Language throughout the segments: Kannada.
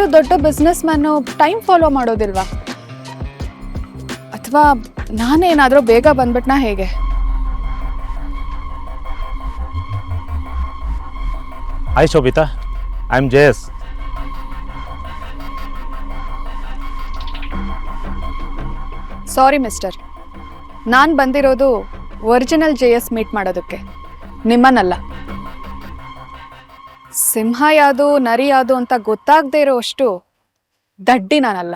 ಇಷ್ಟು ದೊಡ್ಡ ಬಿಸ್ನೆಸ್ ಮ್ಯಾನು ಟೈಮ್ ಫಾಲೋ ಮಾಡೋದಿಲ್ವಾ? ಅಥವಾ ನಾನೇನಾದರೂ ಬೇಗ ಬಂದ್ಬಿಟ್ನಾ ಹೇಗೆ? Hi Shobhita, I am Jayas. Sorry mister, ನಾನು ಬಂದಿರೋದು ಒರಿಜಿನಲ್ JS ಮೀಟ್ ಮಾಡೋದಕ್ಕೆ, ನಿಮ್ಮನ್ನಲ್ಲ. ಸಿಂಹ ಯಾವುದು ನರಿ ಯಾವುದು ಅಂತ ಗೊತ್ತಾಗದೇ ಇರೋ ಅಷ್ಟು ದಡ್ಡಿ ನಾನಲ್ಲ.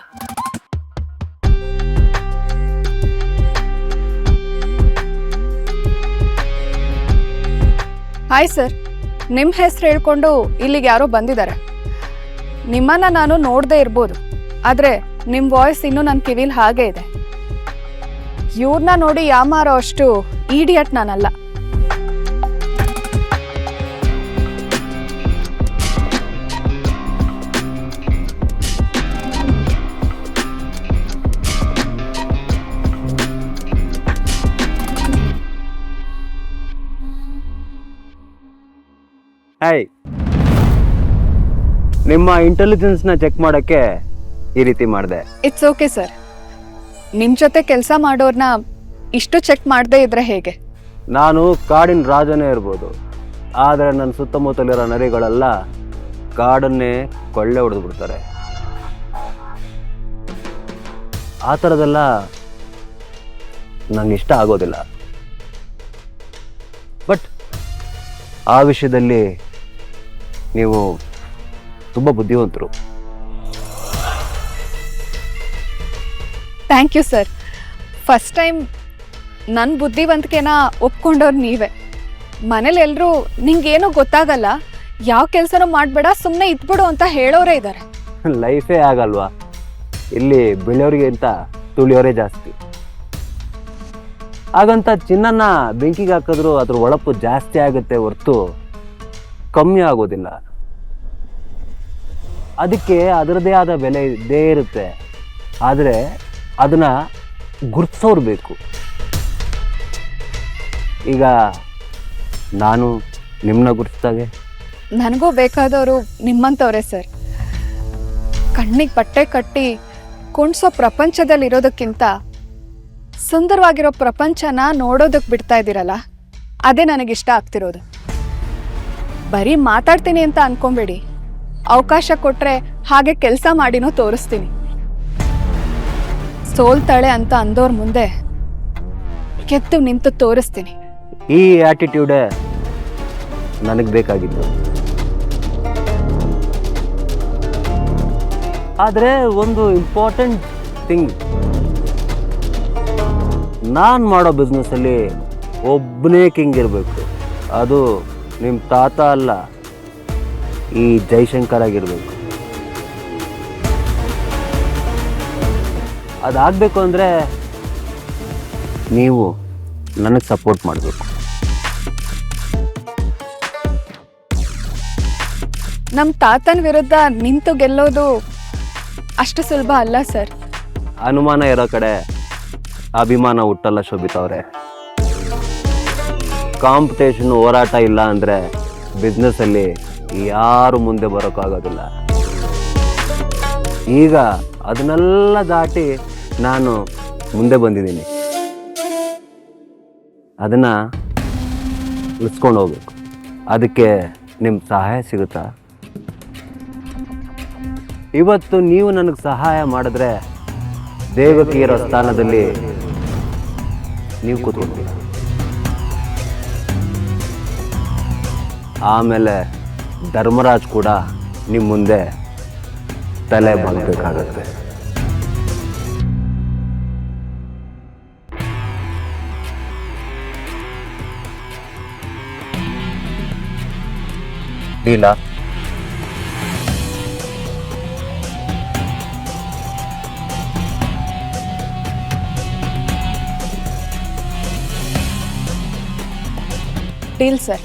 ಹಾಯ್ ಸರ್, ನಿಮ್ಮ ಹೆಸರು ಹೇಳ್ಕೊಂಡು ಇಲ್ಲಿಗೆ ಯಾರೋ ಬಂದಿದ್ದಾರೆ. ನಿಮ್ಮನ್ನ ನಾನು ನೋಡದೇ ಇರ್ಬೋದು, ಆದರೆ ನಿಮ್ಮ ವಾಯ್ಸ್ ಇನ್ನೂ ನನ್ನ ಕಿವಿಲಿ ಹಾಗೇ ಇದೆ. ಇವ್ರನ್ನ ನೋಡಿ ಯಾಮಾರೋ ಅಷ್ಟು ಈಡಿಯಟ್ ನಾನಲ್ಲ. ಹಾಯ್, ನಿಮ್ಮ ಇಂಟೆಲಿಜೆನ್ಸ್ನ ಚೆಕ್ ಮಾಡೋಕ್ಕೆ ಈ ರೀತಿ ಮಾಡಿದೆ. It's okay sir. ನಿಮ್ಮ ಜೊತೆ ಕೆಲಸ ಮಾಡೋರ್ನ ಇಷ್ಟು ಚೆಕ್ ಮಾಡದೇ ಇದ್ರೆ ಹೇಗೆ? ನಾನು ಕಾಡಿನ ರಾಜನೇ ಇರ್ಬೋದು, ಆದರೆ ನನ್ನ ಸುತ್ತಮುತ್ತಲಿರೋ ನರಿಗಳೆಲ್ಲ ಕಾಡನ್ನೇ ಕೊಳ್ಳೆ ಹೊಡೆದು ಬಿಡ್ತಾರೆ. ಆ ಥರದೆಲ್ಲ ನಂಗೆ ಇಷ್ಟ ಆಗೋದಿಲ್ಲ. ಬಟ್ ಆ ವಿಷಯದಲ್ಲಿ ನೀವು ತುಂಬ ಬುದ್ಧಿವಂತರು. Thank you sir. First time ನನ್ನ ಬುದ್ಧಿವಂತಿಕೆನ ಒಪ್ಕೊಂಡವ್ರು ನೀವೇ. ಮನೇಲಿ ಎಲ್ಲರೂ ನಿಂಗೇನೂ ಗೊತ್ತಾಗಲ್ಲ, ಯಾವ ಕೆಲಸನೂ ಮಾಡಬೇಡ, ಸುಮ್ಮನೆ ಇದ್ಬಿಡು ಅಂತ ಹೇಳೋರೇ ಇದ್ದಾರೆ. ಲೈಫೇ ಆಗಲ್ವಾ, ಇಲ್ಲಿ ಬೆಳೆಯೋರಿಗೆ ಅಂತ ತುಳಿಯೋರೇ ಜಾಸ್ತಿ. ಹಾಗಂತ ಚಿನ್ನನ ಬೆಂಕಿಗೆ ಹಾಕಿದ್ರು ಅದ್ರ ಹೊಳಪು ಜಾಸ್ತಿ ಆಗುತ್ತೆ ಹೊರತು ಕಮ್ಮಿ ಆಗೋದಿಲ್ಲ. ಅದಕ್ಕೆ ಅದರದೇ ಆದ ಬೆಲೆ ಇದ್ದೇ ಇರುತ್ತೆ, ಆದರೆ ಅದನ್ನ ಗುರ್ತಿಸೋರು ಬೇಕು. ಈಗ ನಾನು ನಿಮ್ಮನ್ನ ಗುರ್ತಿಸ್ದಾಗೆ ನನಗೂ ಬೇಕಾದವರು ನಿಮ್ಮಂಥವ್ರೆ ಸರ್. ಕಣ್ಣಿಗೆ ಬಟ್ಟೆ ಕಟ್ಟಿ ಕುಣ್ಸೋ ಪ್ರಪಂಚದಲ್ಲಿರೋದಕ್ಕಿಂತ ಸುಂದರವಾಗಿರೋ ಪ್ರಪಂಚನ ನೋಡೋದಕ್ಕೆ ಬಿಡ್ತಾ ಇದ್ದೀರಲ್ಲ, ಅದೇ ನನಗಿಷ್ಟ ಆಗ್ತಿರೋದು. ಬರೀ ಮಾತಾಡ್ತೀನಿ ಅಂತ ಅನ್ಕೊಂಬೇಡಿ, ಅವಕಾಶ ಕೊಟ್ಟರೆ ಹಾಗೆ ಕೆಲಸ ಮಾಡಿನೂ ತೋರಿಸ್ತೀನಿ. ಸೋಲ್ತಾಳೆ ಅಂತ ಅಂದೋರ್ ಮುಂದೆ ಕೆತ್ತು ನಿಂತು ತೋರಿಸ್ತೀನಿ. ಈ ಆಟಿಟ್ಯೂಡೇ ನನಗೆ ಬೇಕಾಗಿತ್ತು. ಆದರೆ ಒಂದು ಇಂಪಾರ್ಟೆಂಟ್ ಥಿಂಗ್, ನಾನು ಮಾಡೋ ಬಿಸ್ನೆಸ್ಸಲ್ಲಿ ಒಬ್ಬನೇ ಕಿಂಗ್ ಇರಬೇಕು. ಅದು ನಿಮ್ಮ ತಾತ ಅಲ್ಲ, ಈ ಜೈಶಂಕರ್ ಆಗಿರಬೇಕು. ಅದಾಗಬೇಕು ಅಂದರೆ ನೀವು ನನಗೆ ಸಪೋರ್ಟ್ ಮಾಡಬೇಕು. ನಮ್ಮ ತಾತನ ವಿರುದ್ಧ ನಿಂತು ಗೆಲ್ಲೋದು ಅಷ್ಟು ಸುಲಭ ಅಲ್ಲ ಸರ್. ಅನುಮಾನ ಇರೋ ಕಡೆ ಅಭಿಮಾನ ಹುಟ್ಟಲ್ಲ ಶೋಭಿತಾ ಅವರೇ. ಕಾಂಪಿಟೇಷನ್ ಹೋರಾಟ ಇಲ್ಲ ಅಂದರೆ ಬಿಸ್ನೆಸ್ಸಲ್ಲಿ ಯಾರು ಮುಂದೆ ಬರೋಕ್ಕಾಗೋದಿಲ್ಲ. ಈಗ ಅದನ್ನೆಲ್ಲ ದಾಟಿ ನಾನು ಮುಂದೆ ಬಂದಿದ್ದೀನಿ. ಅದನ್ನು ಉಳಿಸ್ಕೊಂಡು ಹೋಗ್ಬೇಕು. ಅದಕ್ಕೆ ನಿಮ್ಮ ಸಹಾಯ ಸಿಗುತ್ತಾ? ಇವತ್ತು ನೀವು ನನಗೆ ಸಹಾಯ ಮಾಡಿದ್ರೆ ದೇವಕಿಯರ ಸ್ಥಾನದಲ್ಲಿ ನೀವು ಕೂತ್ಕೊಳ್ತೀರ. ಆಮೇಲೆ ಧರ್ಮರಾಜ್ ಕೂಡ ನಿಮ್ಮ ಮುಂದೆ ತಲೆ ಬಾಗಬೇಕಾಗತ್ತೆ. ಡೀಲಾ? Deal sir.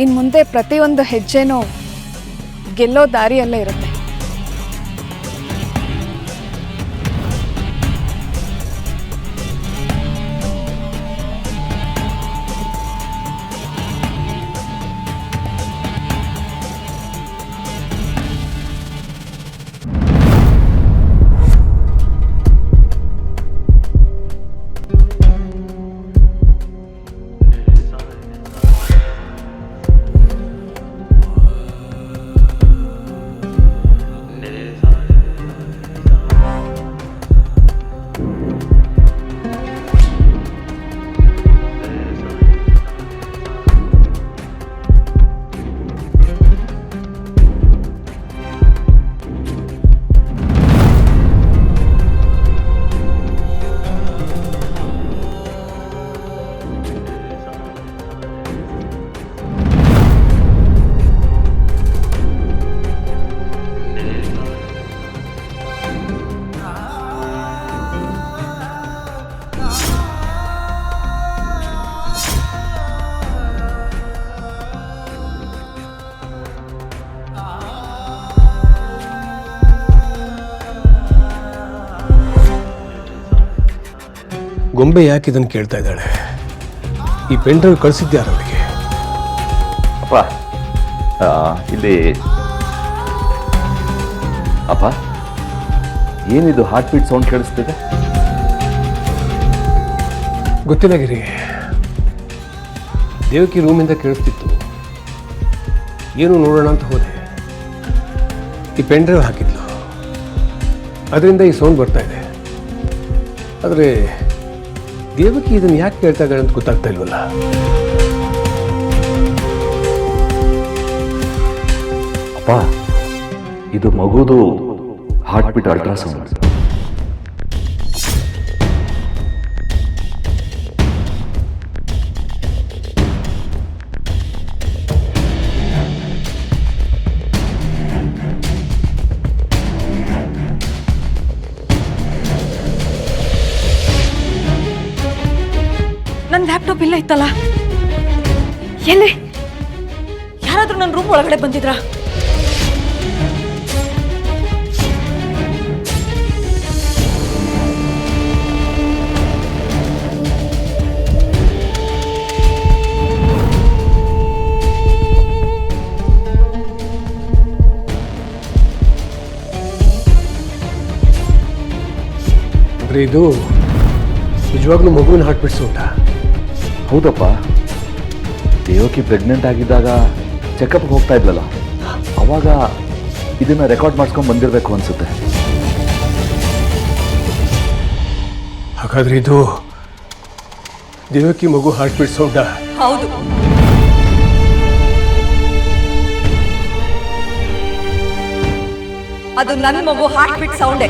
ಇನ್ನು ಮುಂದೆ ಪ್ರತಿಯೊಂದು ಹೆಜ್ಜೆನೂ ಗೆಲ್ಲೋ ದಾರಿಯಲ್ಲೇ ಇರುತ್ತೆ. ಗೊಂಬೆ ಯಾಕೆ ಇದನ್ನು ಕೇಳ್ತಾ ಇದ್ದಾಳೆ? ಈ ಪೆನ್ ಡ್ರೈವ್ ಕಳಿಸಿದ್ಯಾರ ಅವಳಿಗೆ? ಅಪ್ಪ ಇಲ್ಲಿ ಅಪ್ಪ ಏನಿದು ಹಾರ್ಟ್ ಬೀಟ್ ಸೌಂಡ್ ಕೇಳಿಸ್ತಿದೆ? ಗೊತ್ತಿಲ್ಲ ಗಿರಿ, ದೇವಕಿ ರೂಮಿಂದ ಕೇಳಿಸ್ತಿತ್ತು. ಏನು ನೋಡೋಣ ಅಂತ ಹೋದೆ, ಈ ಪೆನ್ ಡ್ರೈವ್ ಹಾಕಿದ್ಲು, ಅದರಿಂದ ಈ ಸೌಂಡ್ ಬರ್ತಾ ಇದೆ. ಆದರೆ ದೇವಕಿ ಇದನ್ನು ಯಾಕೆ ಕೇಳ್ತಾ ಇದ್ದಾಳೆ ಅಂತ ಗೊತ್ತಾಗ್ತಾ ಇಲ್ವಲ್ಲ. ಅಪ್ಪ ಇದು ಮಗುದು ಹಾರ್ಟ್ ಬೀಟ್ ಅಲ್ಟ್ರಾಸೌಂಡ್. ನನ್ನ ಲ್ಯಾಪ್ಟಾಪ್ ಇಲ್ಲ ಇತ್ತಲ್ಲ, ಎಲ್ಲಿ? ಯಾರಾದ್ರೂ ನನ್ನ ರೂಮ್ ಒಳಗಡೆ ಬಂದಿದ್ರಾ? ಅಂದರೆ ಇದು ನಿಜವಾಗ್ಲೂ ಮಗುವಿನ ಹಾರ್ಟ್ ಬೀಟ್ ಸೌಂಡಾ? ಹೌದಪ್ಪ, ದೇವಕಿ ಪ್ರೆಗ್ನೆಂಟ್ ಆಗಿದ್ದಾಗ ಚೆಕಪ್ಗೆ ಹೋಗ್ತಾ ಇದ್ಲಲ್ಲ, ಅವಾಗ ಇದನ್ನ ರೆಕಾರ್ಡ್ ಮಾಡಿಸ್ಕೊಂಡು ಬಂದಿರಬೇಕು ಅನ್ಸುತ್ತೆ. ಹಾಗಾದ್ರೆ ಇದು ದೇವಕಿ ಮಗು ಹಾರ್ಟ್ ಬೀಟ್ ಸೌಂಡಾ? ಹೌದು. ಅದು ನನ್ನ ಮಗು ಹಾರ್ಟ್ ಬೀಟ್ ಸೌಂಡೇ.